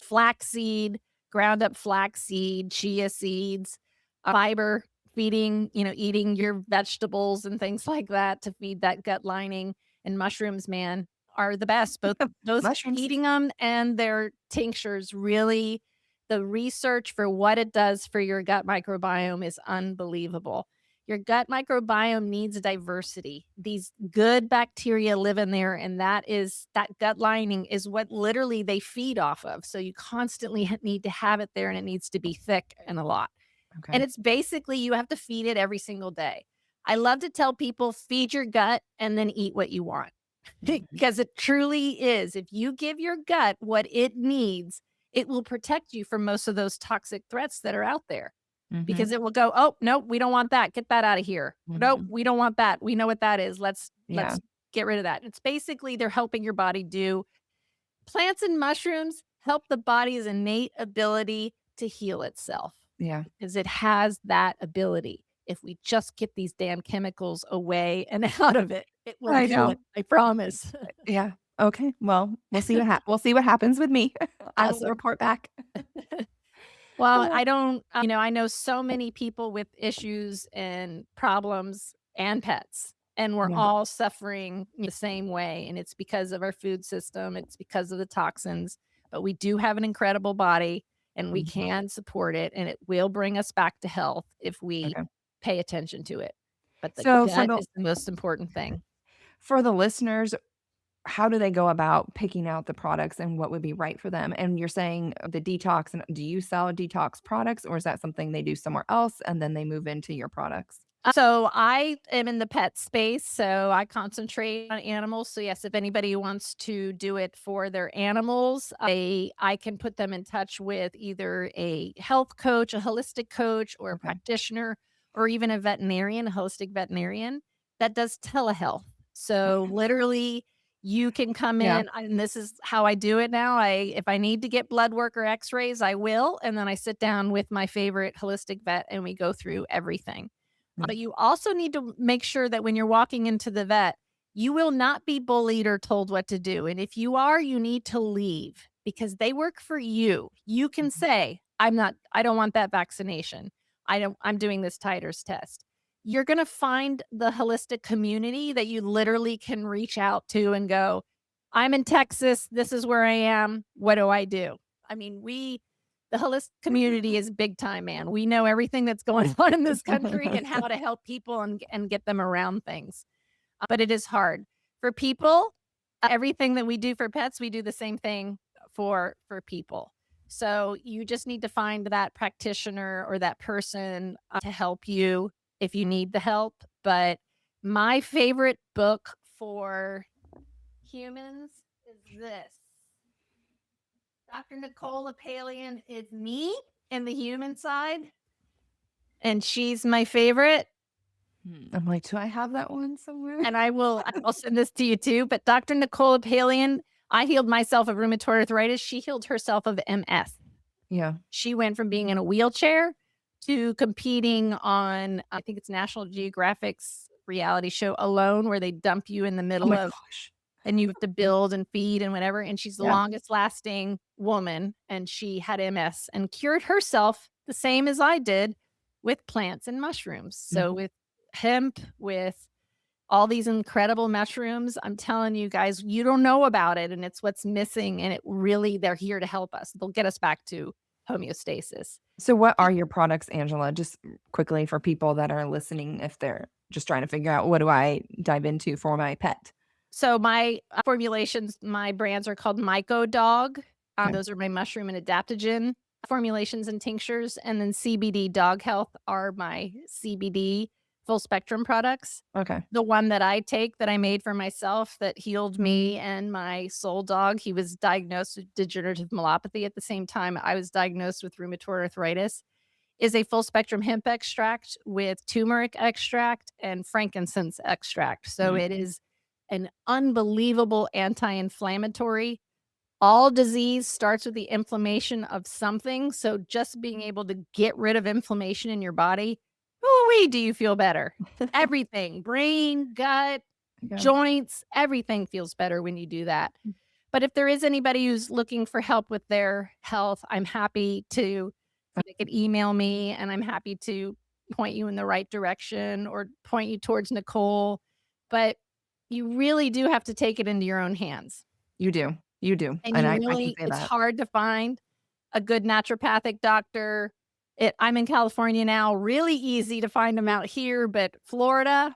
flaxseed, ground up flaxseed, chia seeds, fiber, eating your vegetables and things like that to feed that gut lining. And mushrooms, man, are the best. Both Mushrooms. eating them and their tinctures really, the research for what it does for your gut microbiome is unbelievable. Your gut microbiome needs diversity. These good bacteria live in there, and that gut lining is what literally they feed off of. So you constantly need to have it there, and it needs to be thick and a lot. And Okay. it's basically you have to feed it every single day. I love to tell people feed your gut and then eat what you want. because it truly is. If you give your gut what it needs, it will protect you from most of those toxic threats that are out there Mhm. because it will go, "Oh, nope, we don't want that. Get that out of here. Nope, Mhm. we don't want that. We know what that is. Yeah. Let's get rid of that." It's basically they're helping your body do plants and mushrooms help the body's innate ability to heal itself Yeah. because it has that ability. If we just get these damn chemicals away and out of it, it will I heal know. it. I promise. Yeah. Okay. Well, we'll see what happens with me. I will Awesome. report back. Well, Uh, I don't, I know so many people with issues and problems and pets, and we're Yeah. all suffering the same way. And it's because of our food system, it's because of the toxins. But we do have an incredible body and we Mhm. can support it, and it will bring us back to health if we Okay. pay attention to it. But the So gut is the most important thing. for the listeners, how do they go about picking out the products and what would be right for them? And you're saying the detox, and do you sell detox products or is that something they do somewhere else and then they move into your products? So I am in the pet space, so I concentrate on animals. So yes, if anybody wants to do it for their animals, I can put them in touch with either a health coach, a holistic coach, or a Okay. practitioner, or even a veterinarian, a holistic veterinarian that does telehealth. So literally you can come Yeah. in, and this is how I do it now. If I need to get blood work or x-rays, I will, and then I sit down with my favorite holistic vet and we go through everything. Mm. But you also need to make sure that when you're walking into the vet, you will not be bullied or told what to do. And if you are, you need to leave because they work for you. You can Mhm. say, I don't want that vaccination. I'm doing this titers test. You're going to find the holistic community that you literally can reach out to and go, I'm in Texas. This is where I am. What do I do? I mean, the holistic community is big time, man. We know everything that's going on in this country and how to help people and get them around things. But it is hard. For people, everything that we do for pets, we do the same thing for people. So you just need to find that practitioner or that person to help you if you need the help. But my favorite book for humans is this. Dr. Nicole Apalian is me and the human side, and she's my favorite. I'm like, do I have that one somewhere? And I'll send this to you too. But Dr. Nicole Apalian, I healed myself of rheumatoid arthritis. She healed herself of MS. Yeah. She went from being in a wheelchair to competing on, I think it's National Geographic's reality show Alone, where they dump you in the Oh middle my of gosh. and you have to build and feed and whatever, and she's the Yeah. longest lasting woman, and she had MS and cured herself the same as I did with plants and mushrooms. So Mhm. with hemp, with all these incredible mushrooms, I'm telling you guys, you don't know about it, and it's what's missing, and they're here to help us. They'll get us back to homeostasis. So what are your products, Angela? Just quickly for people that are listening if they're just trying to figure out what do I dive into for my pet? So my formulations, my brands are called Myco Dog. Okay. Those are my mushroom and adaptogen formulations and tinctures. And then CBD Dog Health are my CBD full spectrum products. Okay. The one that I take that I made for myself that healed me and my soul dog, he was diagnosed with degenerative myelopathy at the same time I was diagnosed with rheumatoid arthritis, is a full spectrum hemp extract with turmeric extract and frankincense extract. So Mm. it is an unbelievable anti-inflammatory. All disease starts with the inflammation of something. So just being able to get rid of inflammation in your body, ooh, do you feel better? Everything, brain, gut, Yeah. joints, everything feels better when you do that. But if there is anybody who's looking for help with their health, I'm happy to they could email me and I'm happy to point you in the right direction or point you towards Nicole. But you really do have to take it into your own hands. You do. You do. And And you I can really say it's that. hard to find a good naturopathic doctor. I'm in California now, really easy to find them out here, but Florida,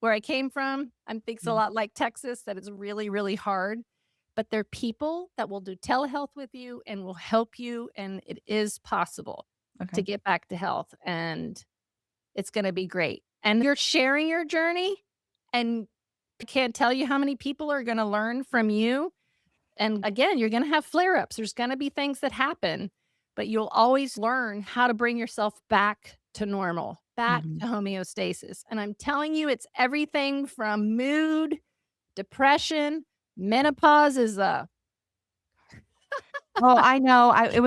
where I came from, I think's a Mm. lot like Texas, that it's really, really hard. But they're people that will do telehealth with you and will help you, and it is possible Okay. to get back to health, and it's gonna be great. And you're sharing your journey, and Can't tell you how many people are gonna learn from you. And again, you're gonna have flare-ups. There's gonna be things that happen, but you'll always learn how to bring yourself back to normal, back Mhm. to homeostasis. And I'm telling you, it's everything from mood, depression, menopause is a Well, I know. It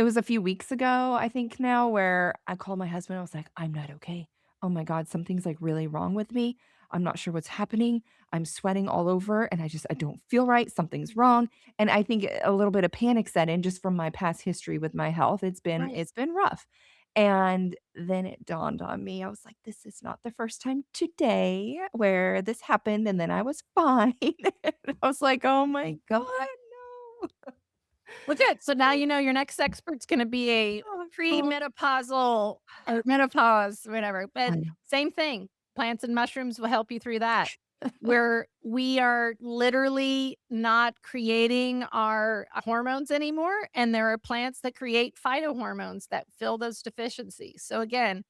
was a few weeks ago, I think now, where I called my husband. I was like, "I'm not okay. Oh my god, something's, like, really wrong with me. I'm not sure what's happening. I'm sweating all over, and I don't feel right. Something's wrong." And I think a little bit of panic set in just from my past history with my health. right. It's been rough. And then it dawned on me. I was like, "This is not the first time today where this happened, and then I was fine." And I was like, "Oh my god, no." Well, good. So now you know your next expert's gonna be a Oh, God. premenopausal or menopause, whatever. But I know. same thing. Plants and mushrooms will help you through that. Where we are literally not creating our hormones anymore, and there are plants that create phytohormones that fill those deficiencies. So again,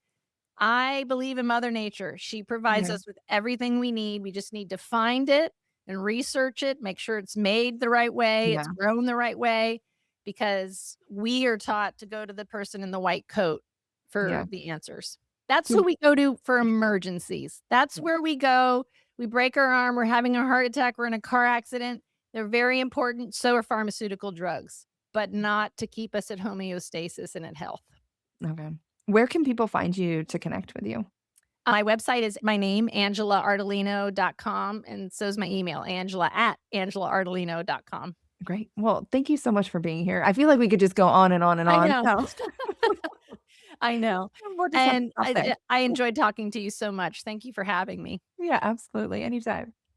I believe in Mother Nature. She provides Yeah, us with everything we need. We just need to find it and research it, make sure it's made the right way, it's yeah, grown the right way, because we are taught to go to the person in the white coat for yeah. the answers. That's who Can we go to for emergencies. That's yeah, where we go. We break our arm, we're having a heart attack, we're in a car accident. They're very important. So are pharmaceutical drugs, but not to keep us at homeostasis and at health. okay. Where can people find you to connect with you? My website is my name, angelaardolino.com, and so is my email, angela@angelaardolino.com. Great. Well, thank you so much for being here. I feel like we could just go on and on and I on, know. so I know, we'll just have to and stop there. I enjoyed talking to you so much. Thank you for having me. Yeah, absolutely, anytime.